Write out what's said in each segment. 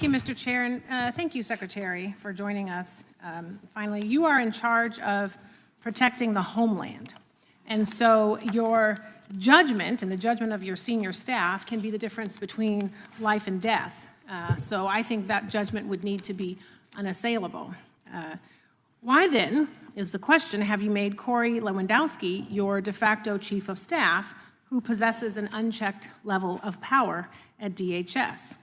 Thank you, Mr. Chair, and thank you, Secretary, for joining us. Finally, you are in charge of protecting the homeland. And so your judgment and the judgment of your senior staff can be the difference between life and death. So I think that judgment would need to be unassailable. Why then, is the question, have you made Corey Lewandowski your de facto chief of staff who possesses an unchecked level of power at DHS?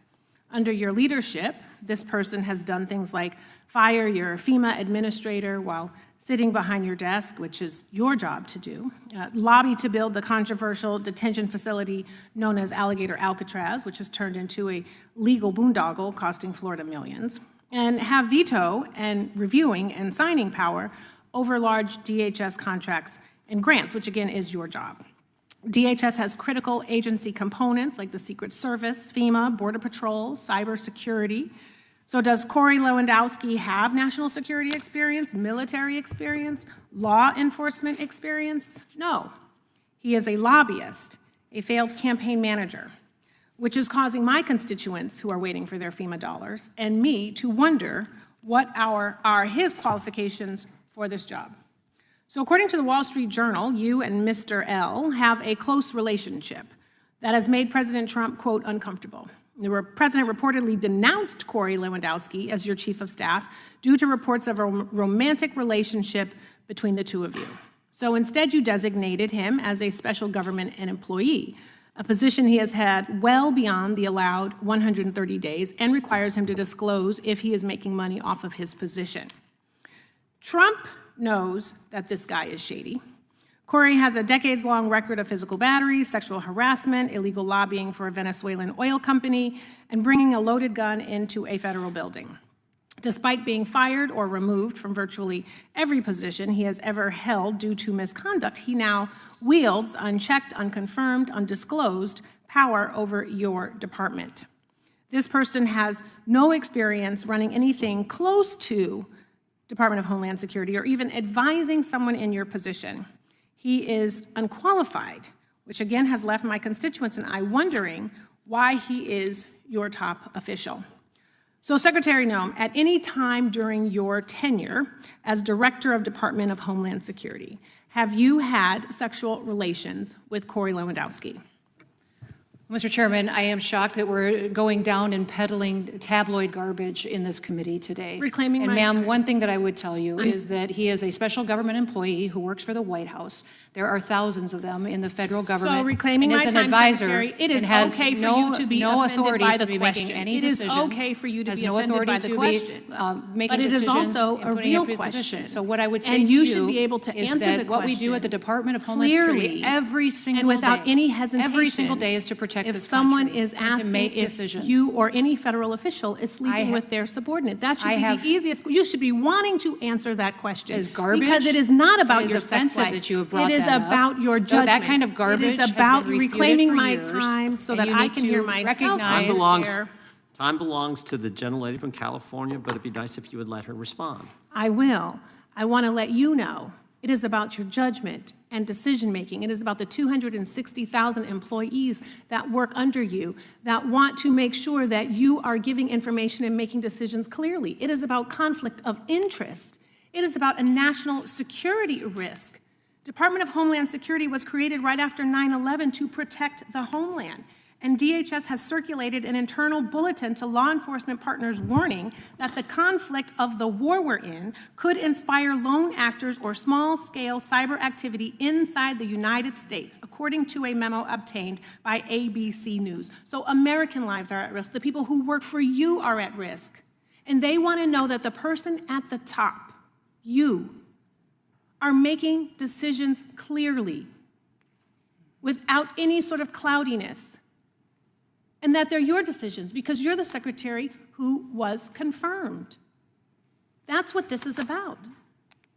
Under your leadership, this person has done things like fire your FEMA administrator while sitting behind your desk, which is your job to do, lobby to build the controversial detention facility known as Alligator Alcatraz, which has turned into a legal boondoggle costing Florida millions, and have veto and reviewing and signing power over large DHS contracts and grants, which again is your job. DHS has critical agency components like the Secret Service, FEMA, Border Patrol, cybersecurity. So does Corey Lewandowski have national security experience, military experience, law enforcement experience? No. He is a lobbyist, a failed campaign manager, which is causing my constituents who are waiting for their FEMA dollars and me to wonder what are his qualifications for this job. So according to the Wall Street Journal, you and Mr. L have a close relationship that has made President Trump, quote, uncomfortable. The president reportedly denounced Corey Lewandowski as your chief of staff due to reports of a romantic relationship between the two of you. So instead, you designated him as a special government employee, a position he has had well beyond the allowed 130 days and requires him to disclose if he is making money off of his position. Trump knows that this guy is shady. Corey has a decades-long record of physical battery, sexual harassment, illegal lobbying for a Venezuelan oil company, and bringing a loaded gun into a federal building. Despite being fired or removed from virtually every position he has ever held due to misconduct, he now wields unchecked, unconfirmed, undisclosed power over your department. This person has no experience running anything close to Department of Homeland Security or even advising someone in your position. He is unqualified, which again has left my constituents and I wondering why he is your top official. So Secretary Noem, at any time during your tenure as Director of Department of Homeland Security, have you had sexual relations with Corey Lewandowski? Mr. Chairman, I am shocked that we're going down and peddling tabloid garbage in this committee today. Reclaiming and my ma'am, time. one thing that I would tell you is that he is a special government employee who works for the White House. There are thousands of them in the federal government. So reclaiming my time, Secretary, it is okay for you to be offended by the question. It is okay for you to be offended by the question. But it is also a real question. So what I would say to you should be able to is answer that the what we do at the Department of Homeland Security every single day and without any hesitation, every single day is to protect if this someone country is asking if decisions. you or any federal official is sleeping with their subordinate. That should be the easiest. You should be wanting to answer that question. Is garbage, because it is not about your sex life. That you have brought it is that about up. your judgment. That kind of garbage it is about reclaiming my years, time so that I can hear myself. Time belongs to the gentlelady from California, but it'd be nice if you would let her respond. I will. I want to let you know it is about your judgment and decision-making. It is about the 260,000 employees that work under you that want to make sure that you are giving information and making decisions clearly. It is about conflict of interest. It is about a national security risk. Department of Homeland Security was created right after 9/11 to protect the homeland. And DHS has circulated an internal bulletin to law enforcement partners warning that the conflict of the war we're in could inspire lone actors or small-scale cyber activity inside the United States, according to a memo obtained by ABC News. So American lives are at risk. The people who work for you are at risk. And they want to know that the person at the top, you, are making decisions clearly without any sort of cloudiness. And that they're your decisions because you're the secretary who was confirmed. That's what this is about.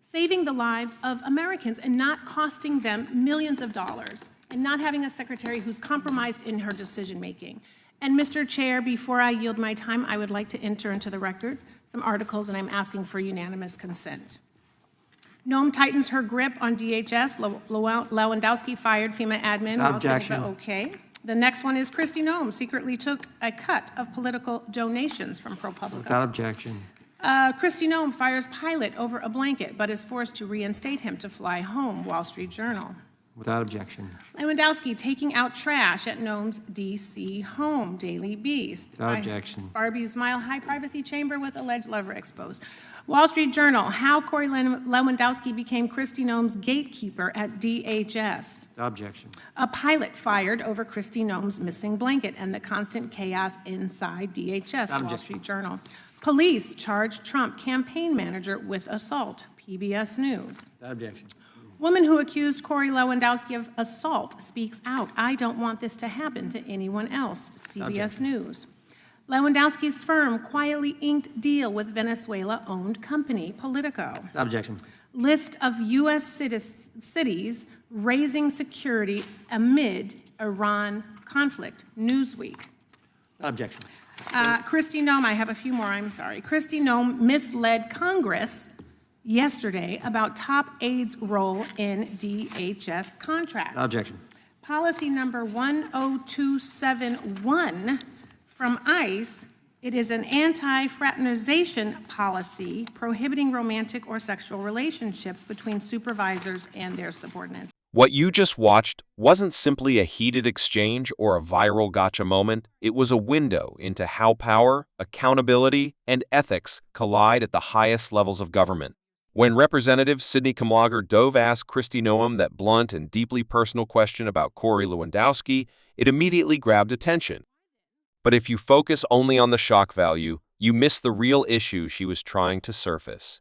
Saving the lives of Americans and not costing them millions of dollars and not having a secretary who's compromised in her decision-making. And Mr. Chair, before I yield my time, I would like to enter into the record some articles, and I'm asking for unanimous consent. Noem tightens her grip on DHS. Lewandowski fired FEMA admin. Objection. Okay. The next one is Kristi Noem secretly took a cut of political donations from ProPublica. Without objection. Kristi Noem fires pilot over a blanket, but is forced to reinstate him to fly home, Wall Street Journal. Without objection. Lewandowski taking out trash at Noem's D.C. home, Daily Beast. Without objection. Barbie's Mile High privacy chamber with alleged lover exposed. Wall Street Journal, how Corey Lewandowski became Kristi Noem's gatekeeper at DHS. Without objection. A pilot fired over Kristi Noem's missing blanket and the constant chaos inside DHS, Wall Street Journal. Police charge Trump campaign manager with assault, PBS News. Without objection. Woman who accused Corey Lewandowski of assault speaks out. I don't want this to happen to anyone else, CBS News. Lewandowski's firm quietly inked deal with Venezuela-owned company, Politico. Without objection. List of U.S. cities raising security amid Iran conflict, Newsweek. Without objection. Kristi Noem, I have a few more, I'm sorry. Kristi Noem misled Congress yesterday about top aides' role in DHS contracts. Without objection. Policy number 10271 from ICE, it is an anti-fraternization policy prohibiting romantic or sexual relationships between supervisors and their subordinates. What you just watched wasn't simply a heated exchange or a viral gotcha moment. It was a window into how power, accountability, and ethics collide at the highest levels of government. When Representative Sydney Kamlager-Dove asked Kristi Noem that blunt and deeply personal question about Corey Lewandowski, it immediately grabbed attention. But if you focus only on the shock value, you miss the real issue she was trying to surface.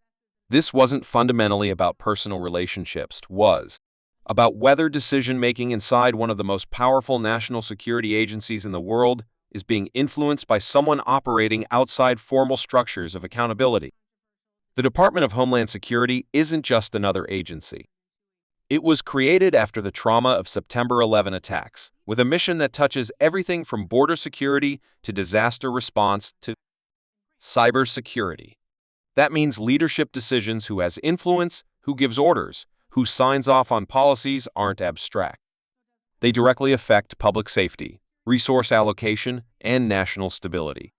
This wasn't fundamentally about personal relationships, it was about whether decision-making inside one of the most powerful national security agencies in the world is being influenced by someone operating outside formal structures of accountability. The Department of Homeland Security isn't just another agency. It was created after the trauma of September 11 attacks, with a mission that touches everything from border security to disaster response to cybersecurity. That means leadership decisions, who has influence, who gives orders, who signs off on policies, aren't abstract. They directly affect public safety, resource allocation, and national stability.